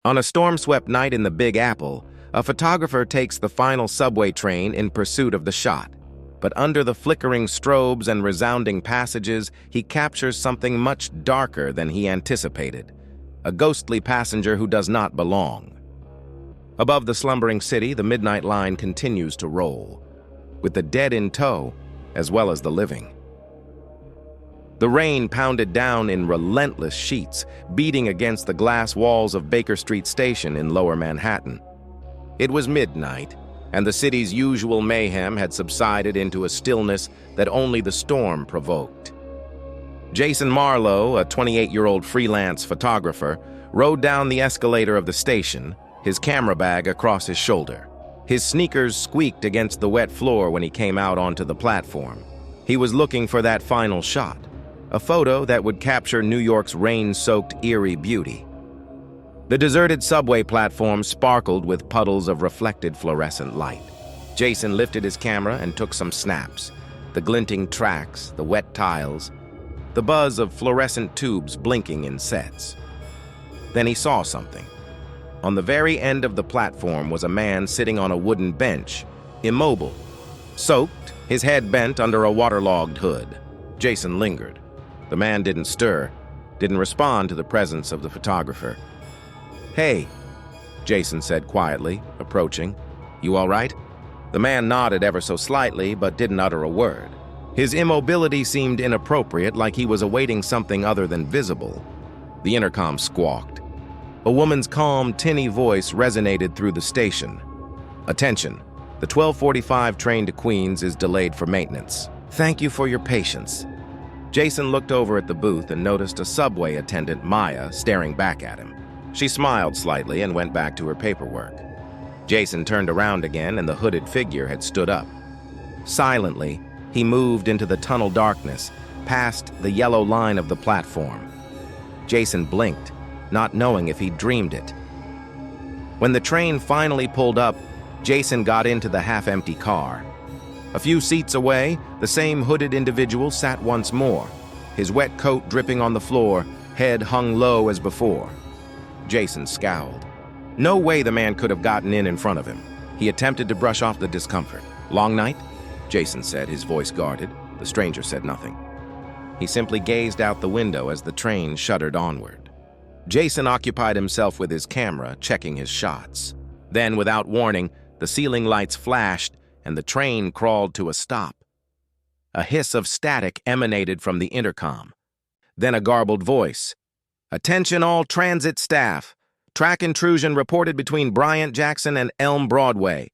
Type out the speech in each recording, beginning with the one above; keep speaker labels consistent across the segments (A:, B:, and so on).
A: On a storm-swept night in the Big Apple, a photographer takes the final subway train in pursuit of the shot. But under the flickering strobes and resounding passages, he captures something much darker than he anticipated. A ghostly passenger who does not belong. Above the slumbering city, the midnight line continues to roll, with the dead in tow, as well as the living. The rain pounded down in relentless sheets, beating against the glass walls of Baker Street Station in Lower Manhattan. It was midnight, and the city's usual mayhem had subsided into a stillness that only the storm provoked. Jason Marlowe, a 28-year-old freelance photographer, rode down the escalator of the station, his camera bag across his shoulder. His sneakers squeaked against the wet floor when he came out onto the platform. He was looking for that final shot, a photo that would capture New York's rain-soaked eerie beauty. The deserted subway platform sparkled with puddles of reflected fluorescent light. Jason lifted his camera and took some snaps. The glinting tracks, the wet tiles, the buzz of fluorescent tubes blinking in sets. Then he saw something. On the very end of the platform was a man sitting on a wooden bench, immobile, soaked, his head bent under a waterlogged hood. Jason lingered. The man didn't stir, didn't respond to the presence of the photographer. "Hey," Jason said quietly, approaching. "You all right?" The man nodded ever so slightly, but didn't utter a word. His immobility seemed inappropriate, like he was awaiting something other than visible. The intercom squawked. A woman's calm, tinny voice resonated through the station. "Attention, the 12:45 train to Queens is delayed for maintenance. Thank you for your patience." Jason looked over at the booth and noticed a subway attendant, Maya, staring back at him. She smiled slightly and went back to her paperwork. Jason turned around again and the hooded figure had stood up. Silently, he moved into the tunnel darkness, past the yellow line of the platform. Jason blinked, not knowing if he'd dreamed it. When the train finally pulled up, Jason got into the half-empty car. A few seats away, the same hooded individual sat once more, his wet coat dripping on the floor, head hung low as before. Jason scowled. No way the man could have gotten in front of him. He attempted to brush off the discomfort. "Long night?" Jason said, his voice guarded. The stranger said nothing. He simply gazed out the window as the train shuddered onward. Jason occupied himself with his camera, checking his shots. Then, without warning, the ceiling lights flashed and the train crawled to a stop. A hiss of static emanated from the intercom. Then a garbled voice. "Attention all transit staff. Track intrusion reported between Bryant Jackson and Elm Broadway.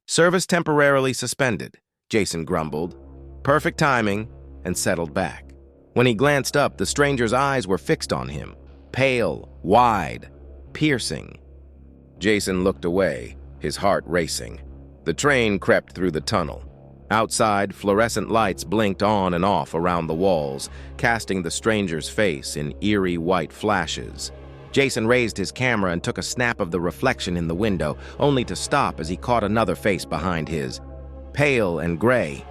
A: Service temporarily suspended," Jason grumbled. Perfect timing, and settled back. When he glanced up, the stranger's eyes were fixed on him. Pale, wide, piercing. Jason looked away, his heart racing. The train crept through the tunnel. Outside, fluorescent lights blinked on and off around the walls, casting the stranger's face in eerie white flashes. Jason raised his camera and took a snap of the reflection in the window, only to stop as he caught another face behind his, pale and gray.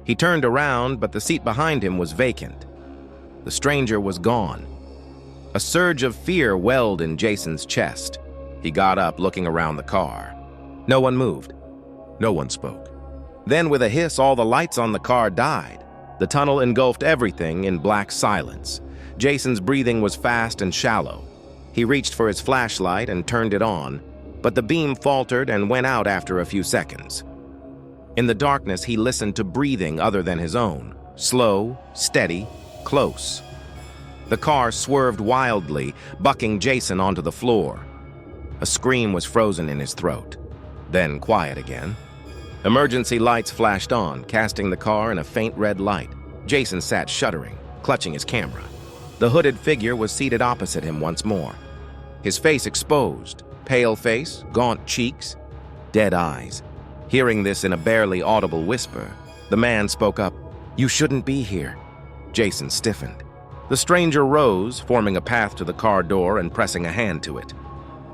A: He turned around, but the seat behind him was vacant. The stranger was gone. A surge of fear welled in Jason's chest. He got up, looking around the car. No one moved. No one spoke. Then, with a hiss, all the lights on the car died. The tunnel engulfed everything in black silence. Jason's breathing was fast and shallow. He reached for his flashlight and turned it on, but the beam faltered and went out after a few seconds. In the darkness, he listened to breathing other than his own. Slow, steady, close. The car swerved wildly, bucking Jason onto the floor. A scream was frozen in his throat. Then quiet again. Emergency lights flashed on, casting the car in a faint red light. Jason sat shuddering, clutching his camera. The hooded figure was seated opposite him once more. His face exposed, pale face, gaunt cheeks, dead eyes. Hearing this in a barely audible whisper, the man spoke up. "You shouldn't be here." Jason stiffened. The stranger rose, forming a path to the car door and pressing a hand to it.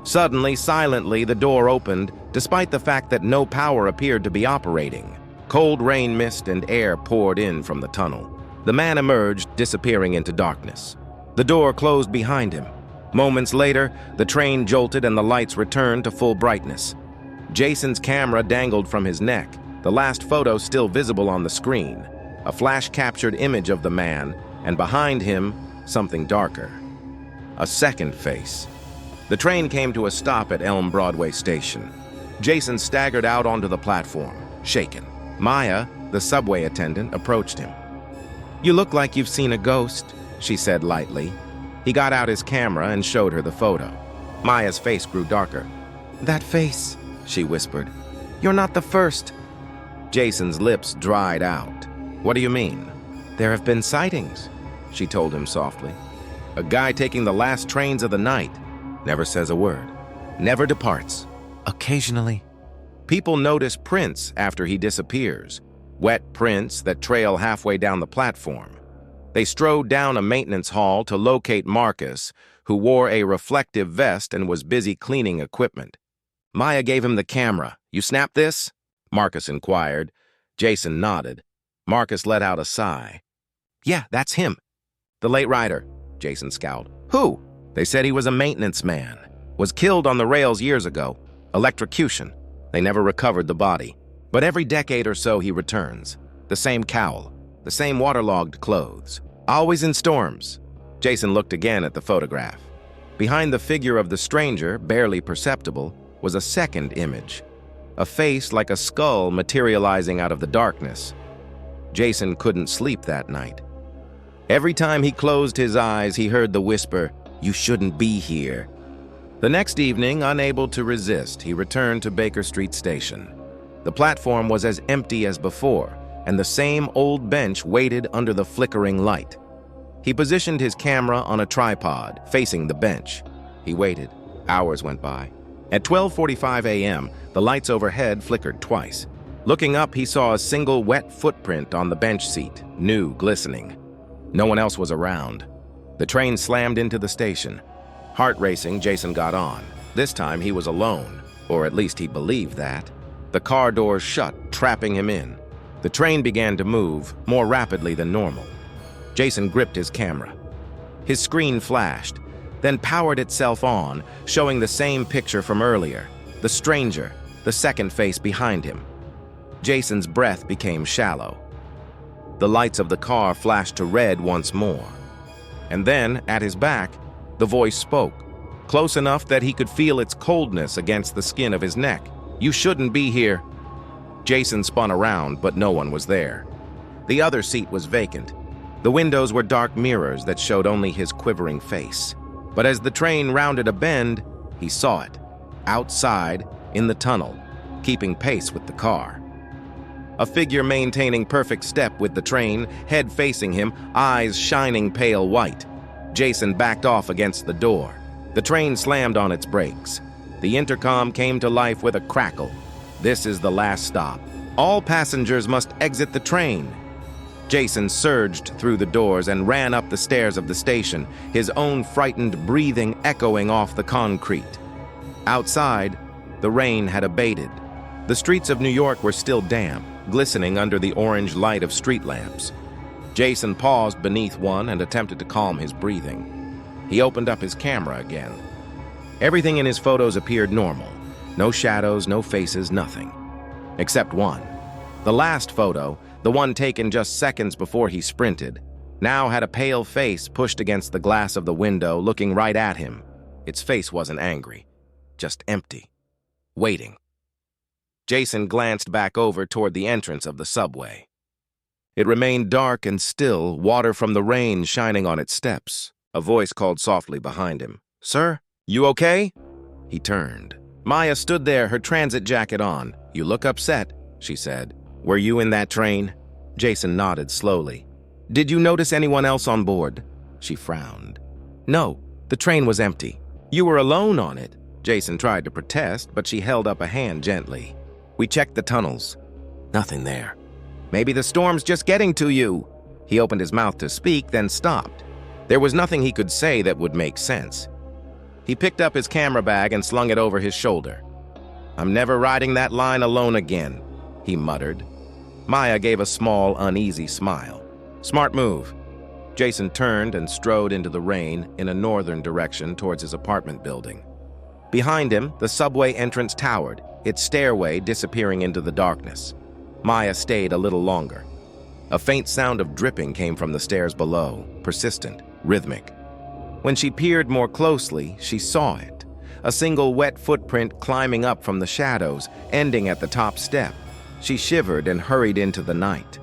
A: Suddenly, silently, the door opened, despite the fact that no power appeared to be operating. Cold rain mist and air poured in from the tunnel. The man emerged, disappearing into darkness. The door closed behind him. Moments later, the train jolted and the lights returned to full brightness. Jason's camera dangled from his neck, the last photo still visible on the screen, a flash-captured image of the man, and behind him, something darker. A second face. The train came to a stop at Elm Broadway Station. Jason staggered out onto the platform, shaken. Maya, the subway attendant, approached him. "You look like you've seen a ghost," she said lightly. He got out his camera and showed her the photo. Maya's face grew darker. "That face," she whispered. "You're not the first." Jason's lips dried out. "What do you mean?" "There have been sightings," she told him softly. "A guy taking the last trains of the night. Never says a word. Never departs. Occasionally. People notice prints after he disappears. Wet prints that trail halfway down the platform. They strode down a maintenance hall to locate Marcus, who wore a reflective vest and was busy cleaning equipment. Maya gave him the camera. "You snap this?" Marcus inquired. Jason nodded. Marcus let out a sigh. "Yeah, that's him." "The late rider," Jason scowled. "Who?" "They said he was a maintenance man. Was killed on the rails years ago. Electrocution. They never recovered the body. But every decade or so he returns. The same cowl. The same waterlogged clothes. Always in storms." Jason looked again at the photograph. Behind the figure of the stranger, barely perceptible, was a second image. A face like a skull materializing out of the darkness. Jason couldn't sleep that night. Every time he closed his eyes, he heard the whisper, "You shouldn't be here." The next evening, unable to resist, he returned to Baker Street Station. The platform was as empty as before, and the same old bench waited under the flickering light. He positioned his camera on a tripod, facing the bench. He waited. Hours went by. At 12:45 a.m., the lights overhead flickered twice. Looking up, he saw a single wet footprint on the bench seat, new, glistening. No one else was around. The train slammed into the station. Heart racing, Jason got on. This time he was alone, or at least he believed that. The car doors shut, trapping him in. The train began to move, more rapidly than normal. Jason gripped his camera. His screen flashed, then powered itself on, showing the same picture from earlier. The stranger, the second face behind him. Jason's breath became shallow. The lights of the car flashed to red once more. And then, at his back, the voice spoke, close enough that he could feel its coldness against the skin of his neck. "You shouldn't be here." Jason spun around, but no one was there. The other seat was vacant. The windows were dark mirrors that showed only his quivering face. But as the train rounded a bend, he saw it, outside, in the tunnel, keeping pace with the car. A figure maintaining perfect step with the train, head facing him, eyes shining pale white. Jason backed off against the door. The train slammed on its brakes. The intercom came to life with a crackle. "This is the last stop. All passengers must exit the train." Jason surged through the doors and ran up the stairs of the station, his own frightened breathing echoing off the concrete. Outside, the rain had abated. The streets of New York were still damp, glistening under the orange light of street lamps. Jason paused beneath one and attempted to calm his breathing. He opened up his camera again. Everything in his photos appeared normal. No shadows, no faces, nothing. Except one. The last photo, the one taken just seconds before he sprinted, now had a pale face pushed against the glass of the window, looking right at him. Its face wasn't angry, just empty, waiting. Jason glanced back over toward the entrance of the subway. It remained dark and still, water from the rain shining on its steps. A voice called softly behind him. "Sir, you okay?" He turned. Maya stood there, her transit jacket on. "You look upset," she said. "Were you in that train?" Jason nodded slowly. "Did you notice anyone else on board?" She frowned. "No, the train was empty." "You were alone on it." Jason tried to protest, but she held up a hand gently. "We checked the tunnels. Nothing there." "Maybe the storm's just getting to you." He opened his mouth to speak, then stopped. There was nothing he could say that would make sense. He picked up his camera bag and slung it over his shoulder. "I'm never riding that line alone again," he muttered. Maya gave a small, uneasy smile. "Smart move." Jason turned and strode into the rain in a northern direction towards his apartment building. Behind him, the subway entrance towered, its stairway disappearing into the darkness. Maya stayed a little longer. A faint sound of dripping came from the stairs below, persistent, rhythmic. When she peered more closely, she saw it. A single wet footprint climbing up from the shadows, ending at the top step. She shivered and hurried into the night.